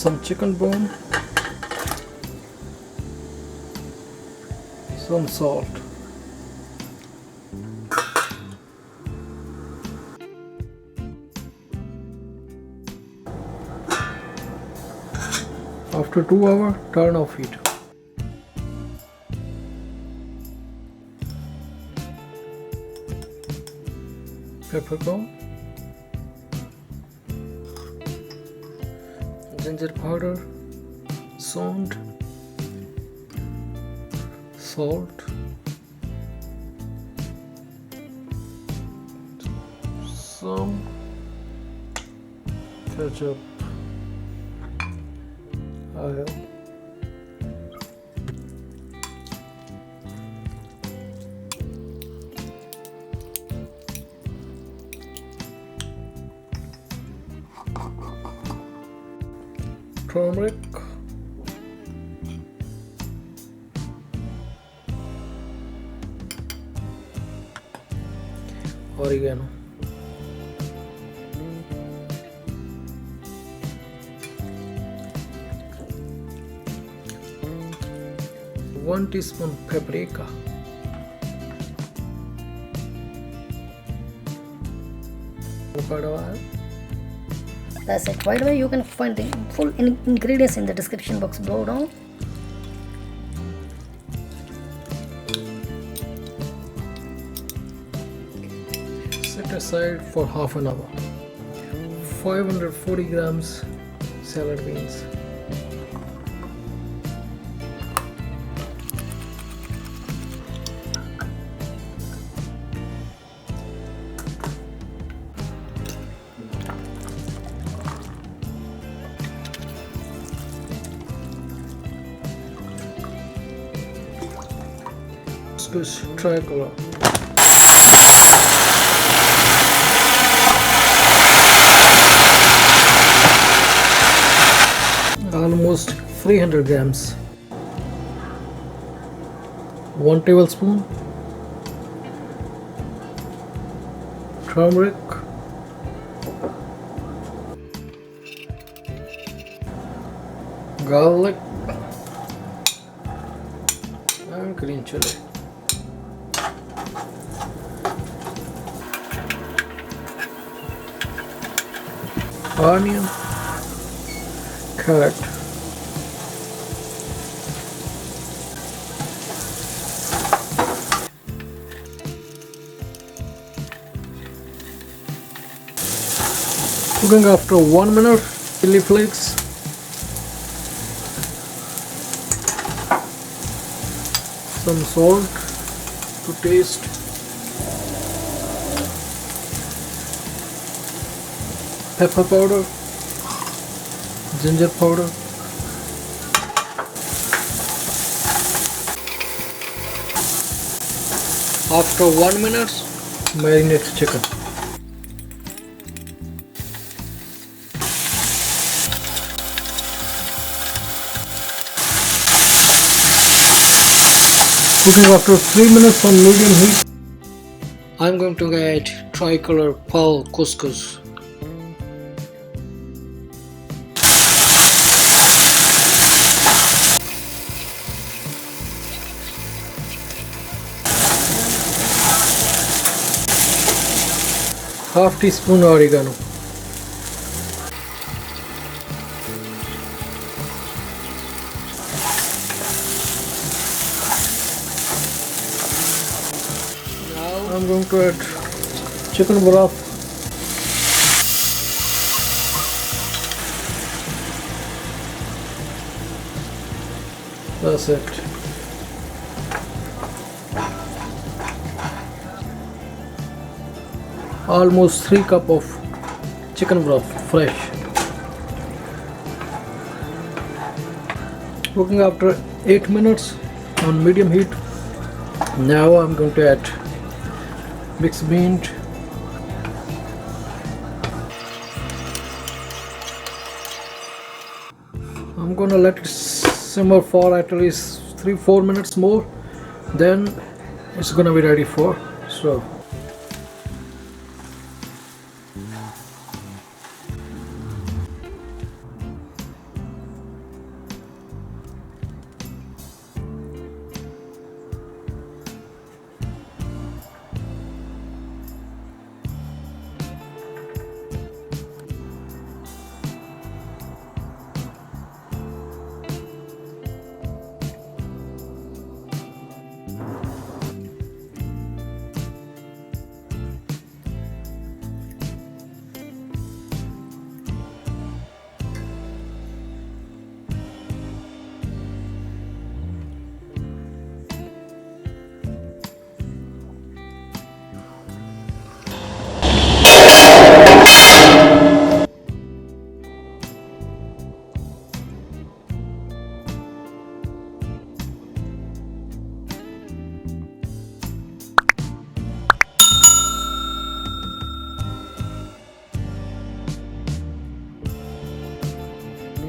some chicken bone, some salt. After 2 hours, turn off heat. Peppercorn, ginger powder, salt, some ketchup, oil, turmeric, oregano, 1 teaspoon paprika, avocado oil. That's it. By the way, you can find the full ingredients in the description box below down. Set aside for half an hour. 540 grams salad beans. Tricolor. Almost 300 grams. 1 tablespoon turmeric, garlic and green chili. Onion, carrot, cooking after 1 minute. Chili flakes, some salt to taste, pepper powder, ginger powder, after 1 minute marinate chicken. Cooking after 3 minutes on medium heat. I'm going to add tricolor pearl couscous. Half teaspoon oregano. Now I'm going to add chicken broth. That's it. Almost 3 cups of chicken broth, fresh. Cooking after 8 minutes on medium heat. Now I'm going to add mixed beans, I'm gonna let it simmer for at least 3-4 minutes more, then it's gonna be ready for serve.